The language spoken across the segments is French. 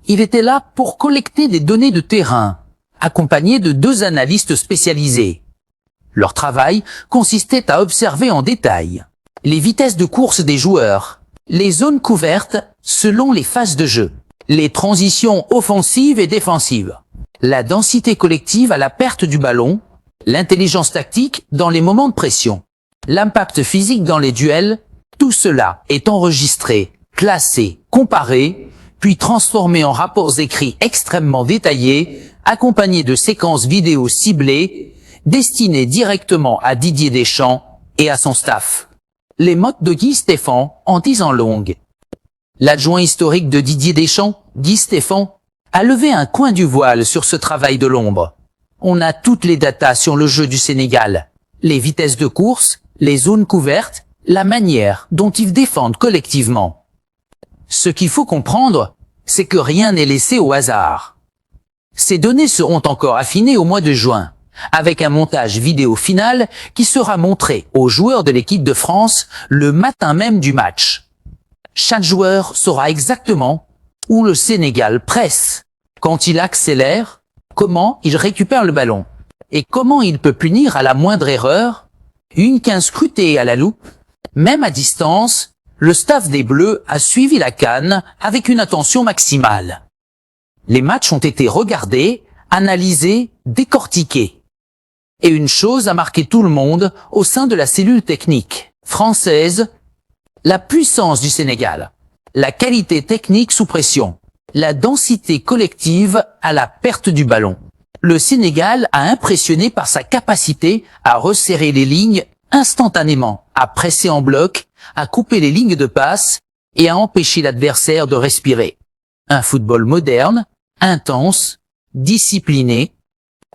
Il était là pour collecter des données de terrain, accompagné de 2 analystes spécialisés. Leur travail consistait à observer en détail les vitesses de course des joueurs, les zones couvertes selon les phases de jeu, les transitions offensives et défensives, la densité collective à la perte du ballon, l'intelligence tactique dans les moments de pression, l'impact physique dans les duels. Tout cela est enregistré, classé, comparé, puis transformé en rapports écrits extrêmement détaillés, accompagnés de séquences vidéo ciblées, destinées directement à Didier Deschamps et à son staff. Les mots de Guy Stéphane en disant longue. L'adjoint historique de Didier Deschamps, Guy Stéphane, a levé un coin du voile sur ce travail de l'ombre. On a toutes les datas sur le jeu du Sénégal, les vitesses de course, les zones couvertes, la manière dont ils défendent collectivement. Ce qu'il faut comprendre, c'est que rien n'est laissé au hasard. Ces données seront encore affinées au mois de juin, avec un montage vidéo final qui sera montré aux joueurs de l'équipe de France le matin même du match. Chaque joueur saura exactement où le Sénégal presse, quand il accélère, comment il récupère le ballon, et comment il peut punir à la moindre erreur, une qu'un scruté à la loupe. Même à distance, le staff des Bleus a suivi la CAN avec une attention maximale. Les matchs ont été regardés, analysés, décortiqués. Et une chose a marqué tout le monde au sein de la cellule technique française, la puissance du Sénégal, la qualité technique sous pression, la densité collective à la perte du ballon. Le Sénégal a impressionné par sa capacité à resserrer les lignes instantanément, à presser en bloc, à couper les lignes de passe et à empêcher l'adversaire de respirer. Un football moderne, intense, discipliné,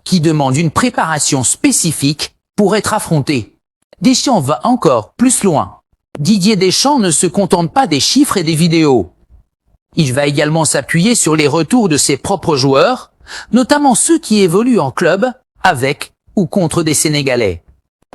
qui demande une préparation spécifique pour être affronté. Deschamps va encore plus loin. Didier Deschamps ne se contente pas des chiffres et des vidéos. Il va également s'appuyer sur les retours de ses propres joueurs, notamment ceux qui évoluent en club avec ou contre des Sénégalais.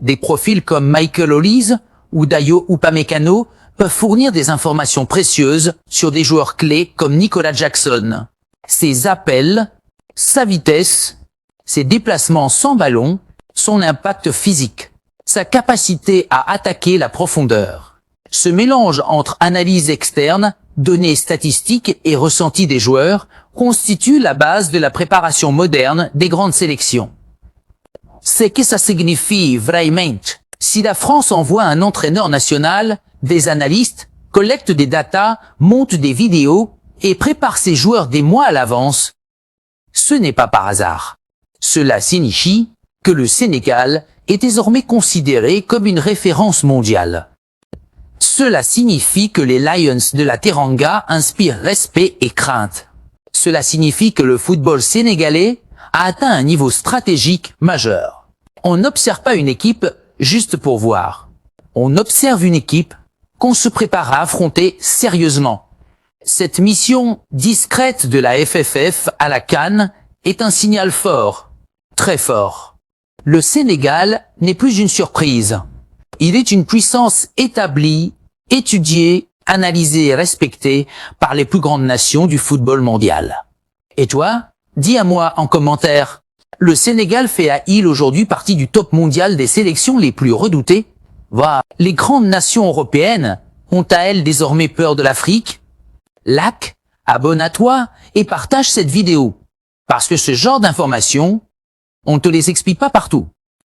Des profils comme Michael Olise ou Dayo Upamecano peuvent fournir des informations précieuses sur des joueurs clés comme Nicolas Jackson. Ses appels, sa vitesse, ses déplacements sans ballon, son impact physique, sa capacité à attaquer la profondeur. Ce mélange entre analyse externe, données statistiques et ressentis des joueurs constitue la base de la préparation moderne des grandes sélections. C'est que ça signifie vraiment. Si la France envoie un entraîneur national, des analystes, collecte des datas, monte des vidéos et prépare ses joueurs des mois à l'avance, ce n'est pas par hasard. Cela signifie que le Sénégal est désormais considéré comme une référence mondiale. Cela signifie que les Lions de la Teranga inspirent respect et crainte. Cela signifie que le football sénégalais a atteint un niveau stratégique majeur. On n'observe pas une équipe juste pour voir. On observe une équipe qu'on se prépare à affronter sérieusement. Cette mission discrète de la FFF à la CAN est un signal fort, très fort. Le Sénégal n'est plus une surprise. Il est une puissance établie, étudiée, analysée et respectée par les plus grandes nations du football mondial. Et toi, dis à moi en commentaire, le Sénégal fait-il aujourd'hui partie du top mondial des sélections les plus redoutées? Voilà. Les grandes nations européennes ont à elles désormais peur de l'Afrique? Like, abonne-toi et partage cette vidéo. Parce que ce genre d'informations, on ne te les explique pas partout.